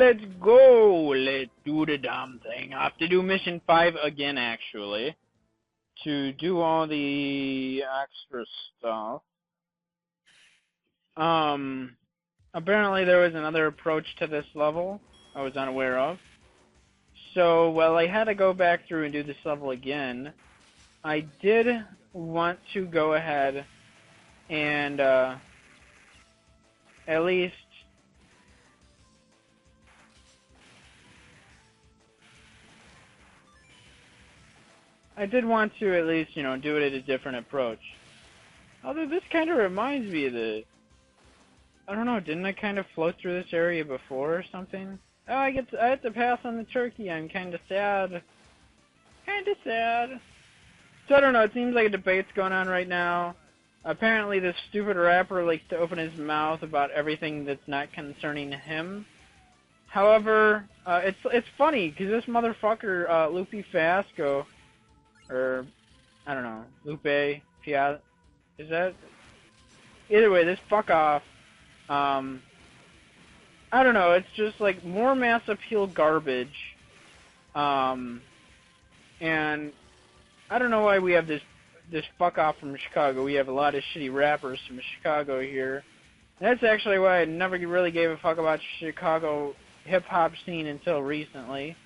let's go. Let's do the damn thing. I have to do mission 5 again, actually, to do all the extra stuff. Apparently there was another approach to this level I was unaware of. So, well, I had to go back through and do this level again. I did want to go ahead and, at least you know, do it at a different approach. Although this kind of reminds me of the, I don't know, didn't I kind of float through this area before or something? Oh, I have to pass on the turkey. I'm kind of sad. So I don't know, it seems like a debate's going on right now. Apparently this stupid rapper likes to open his mouth about everything that's not concerning him. However, it's funny, because this motherfucker, Lupe Fiasco, or, I don't know, Lupe Fiasco, is that? Either way, this fuck off. I don't know, it's just like more mass appeal garbage. And I don't know why we have this fuck off from Chicago. We have a lot of shitty rappers from Chicago here. That's actually why I never really gave a fuck about Chicago hip hop scene until recently.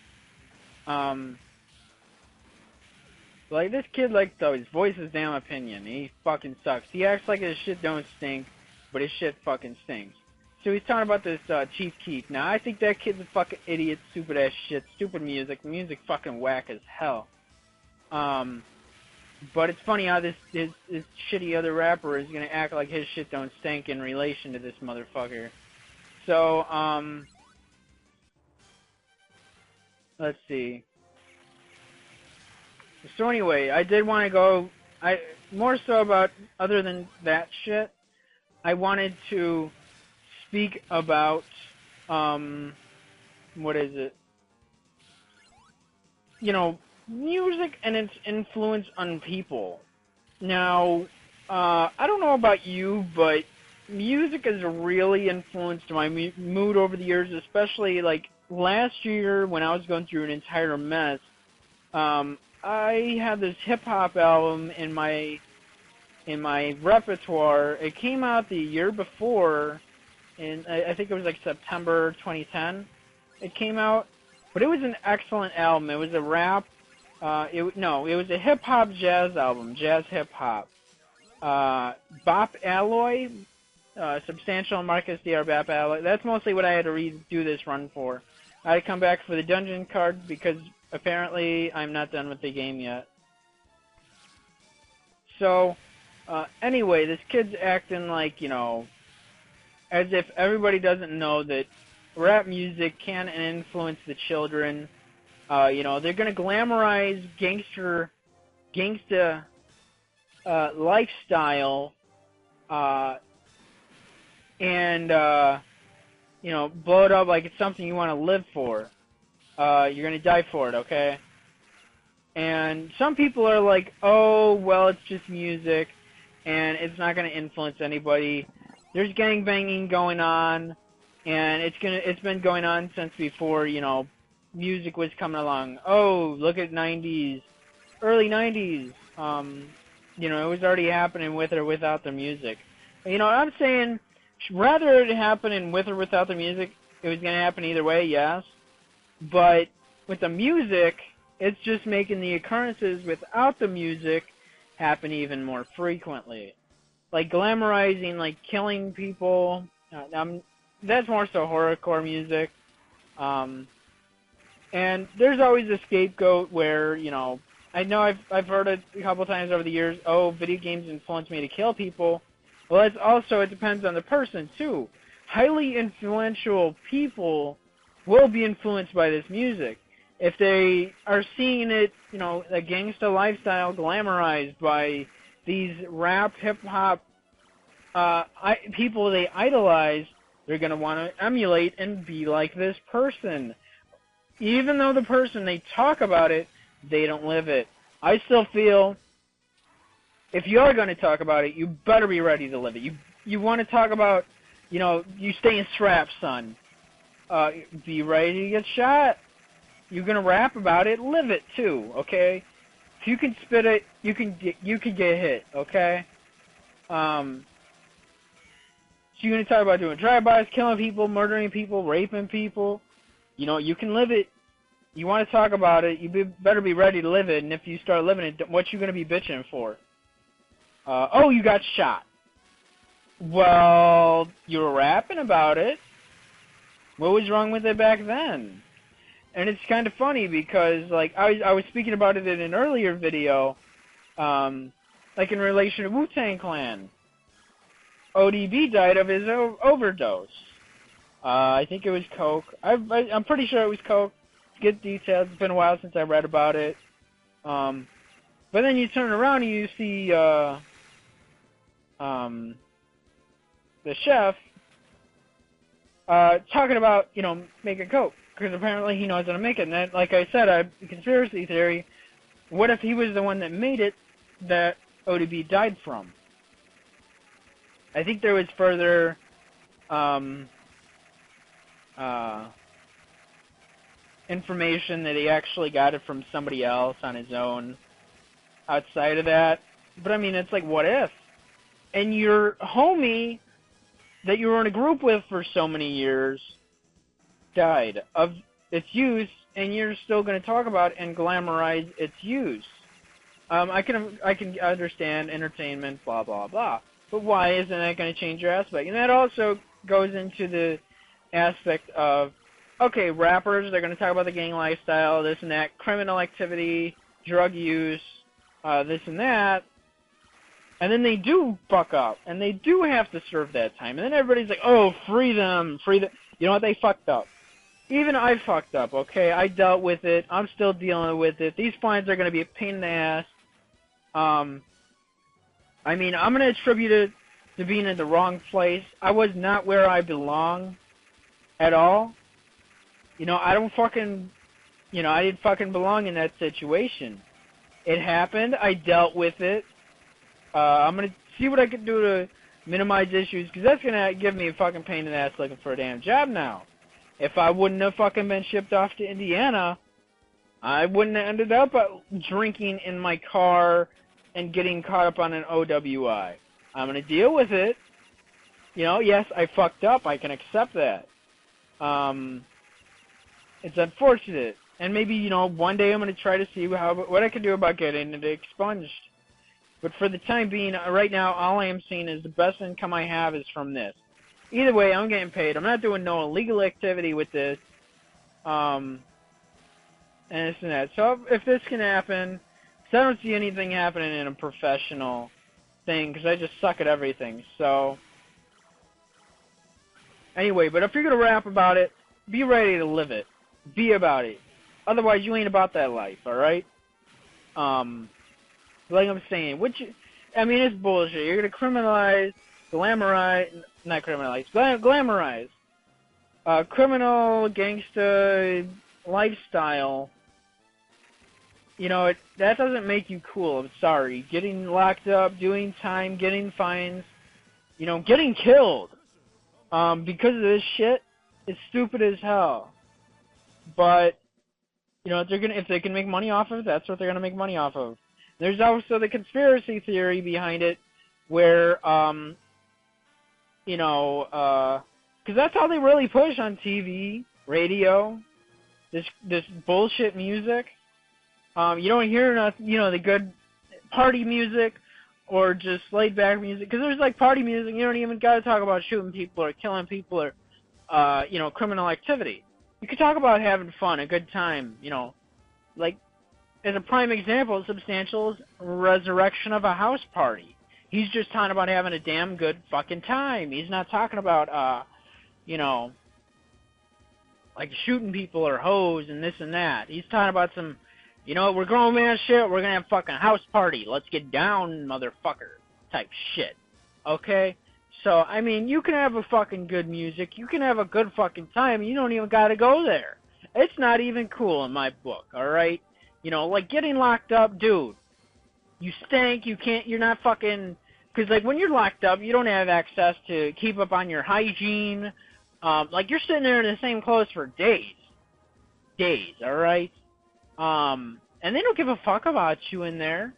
Like this kid, like though, his voice is damn opinion. He fucking sucks. He acts like his shit don't stink, but his shit fucking stinks. So he's talking about this Chief Keef. Now I think that kid's a fucking idiot, stupid ass shit, stupid music. Music fucking whack as hell. But it's funny how this shitty other rapper is gonna act like his shit don't stink in relation to this motherfucker. So let's see. So anyway, I did want to go. More so about other than that shit. I wanted to speak about what is it? You know, music and its influence on people. Now, I don't know about you, but music has really influenced my mood over the years, especially like last year when I was going through an entire mess. I had this hip hop album in my repertoire. It came out the year before, and I think it was like September 2010. It came out, but it was an excellent album. It was a rap. It was a hip hop jazz album, jazz hip hop. Bop Alloy, Substantial Marcus DR Bop Alloy. That's mostly what I had to redo this run for. I had to come back for the dungeon card because apparently I'm not done with the game yet. So, anyway, this kid's acting like, you know, as if everybody doesn't know that rap music can influence the children. You know, they're gonna glamorize gangsta lifestyle, and you know, blow it up like it's something you want to live for. You're gonna die for it, okay? And some people are like, oh, well, it's just music, and it's not gonna influence anybody. There's gangbanging going on, and it's been going on since before, you know, music was coming along. Oh, look at early 90s. You know, it was already happening with or without the music. You know, I'm saying, rather it happening with or without the music, it was gonna happen either way, yes. But with the music, it's just making the occurrences without the music happen even more frequently. Like glamorizing, like killing people. That's more so horrorcore music. And there's always a scapegoat where, you know I've heard it a couple times over the years, oh, video games influence me to kill people. Well, it depends on the person, too. Highly influential people will be influenced by this music. If they are seeing it, you know, a gangsta lifestyle glamorized by these rap, hip-hop people they idolize, they're going to want to emulate and be like this person. Even though the person, they talk about it, they don't live it. I still feel, if you're going to talk about it, you better be ready to live it. You want to talk about, you know, you stay in straps, son. be ready to get shot. You're gonna rap about it, live it too, okay? If you can spit it, you can get hit, okay? So you're gonna talk about doing drive-bys, killing people, murdering people, raping people. You know, you can live it. You want to talk about it, better be ready to live it, and if you start living it, what you gonna be bitching for? Oh, you got shot. Well, you were rapping about it. What was wrong with it back then? And it's kind of funny because, like, I was speaking about it in an earlier video, like in relation to Wu-Tang Clan. ODB died of his overdose. I think it was coke. I'm pretty sure it was coke. Get details. It's been a while since I read about it. But then you turn around and you see the chef talking about, you know, making coke, because apparently he knows how to make it. And that, like I said, a conspiracy theory. What if he was the one that made it that ODB died from? I think there was further information that he actually got it from somebody else on his own outside of that. But I mean, it's like, what if? And your homie that you were in a group with for so many years died of its use, and you're still going to talk about and glamorize its use. I can understand entertainment, blah, blah, blah. But why isn't that going to change your aspect? And that also goes into the aspect of, okay, rappers, they're going to talk about the gang lifestyle, this and that, criminal activity, drug use, this and that. And then they do fuck up, and they do have to serve that time. And then everybody's like, oh, free them, free them. You know what? They fucked up. Even I fucked up, okay? I dealt with it. I'm still dealing with it. These fines are going to be a pain in the ass. I mean, I'm going to attribute it to being in the wrong place. I was not where I belong at all. You know, I didn't fucking belong in that situation. It happened. I dealt with it. I'm going to see what I can do to minimize issues, because that's going to give me a fucking pain in the ass looking for a damn job now. If I wouldn't have fucking been shipped off to Indiana, I wouldn't have ended up drinking in my car and getting caught up on an OWI. I'm going to deal with it. You know, yes, I fucked up. I can accept that. It's unfortunate. And maybe, you know, one day I'm going to try to see what I can do about getting it expunged. But for the time being, right now, all I am seeing is the best income I have is from this. Either way, I'm getting paid. I'm not doing no illegal activity with this. And this and that. So if this can happen, so I don't see anything happening in a professional thing, because I just suck at everything. So, anyway, but if you're going to rap about it, be ready to live it. Be about it. Otherwise, you ain't about that life, alright? Like I'm saying, I mean, it's bullshit. You're going to criminalize, glamorize, criminal, gangsta lifestyle. You know, that doesn't make you cool. I'm sorry. Getting locked up, doing time, getting fines, you know, getting killed because of this shit is stupid as hell. But, you know, if they can make money off of it, that's what they're going to make money off of. There's also the conspiracy theory behind it, where, you know, because that's how they really push on TV, radio, this bullshit music. You don't hear enough, you know, the good party music or just laid back music. Because there's like party music, you don't even got to talk about shooting people or killing people or, you know, criminal activity. You can talk about having fun, a good time, you know. Like, as a prime example, Substantial's resurrection of a house party. He's just talking about having a damn good fucking time. He's not talking about, you know, like shooting people or hoes and this and that. He's talking about some, you know, we're grown man shit, we're gonna have a fucking house party. Let's get down, motherfucker, type shit. Okay? So, I mean, you can have a fucking good music, you can have a good fucking time, you don't even gotta go there. It's not even cool in my book, alright? You know, like getting locked up, dude, you stink, you're not fucking, because like when you're locked up, you don't have access to keep up on your hygiene, Like, you're sitting there in the same clothes for days. Days, alright? And they don't give a fuck about you in there.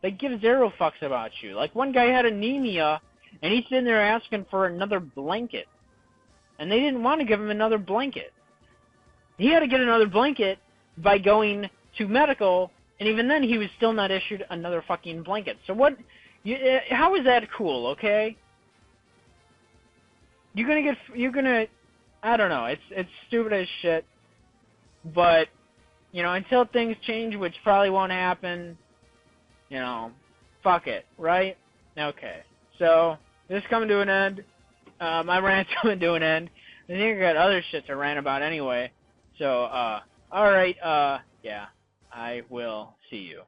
They give zero fucks about you. Like, one guy had anemia, and he's sitting there asking for another blanket. And they didn't want to give him another blanket. He had to get another blanket by going to medical, and even then he was still not issued another fucking blanket. So what, how is that cool, okay? You're gonna, I don't know, it's stupid as shit, but, you know, until things change, which probably won't happen, you know, fuck it, right? Okay, so, this is coming to an end, my rant's coming to an end. I think I got other shit to rant about anyway, so, alright, yeah, I will see you.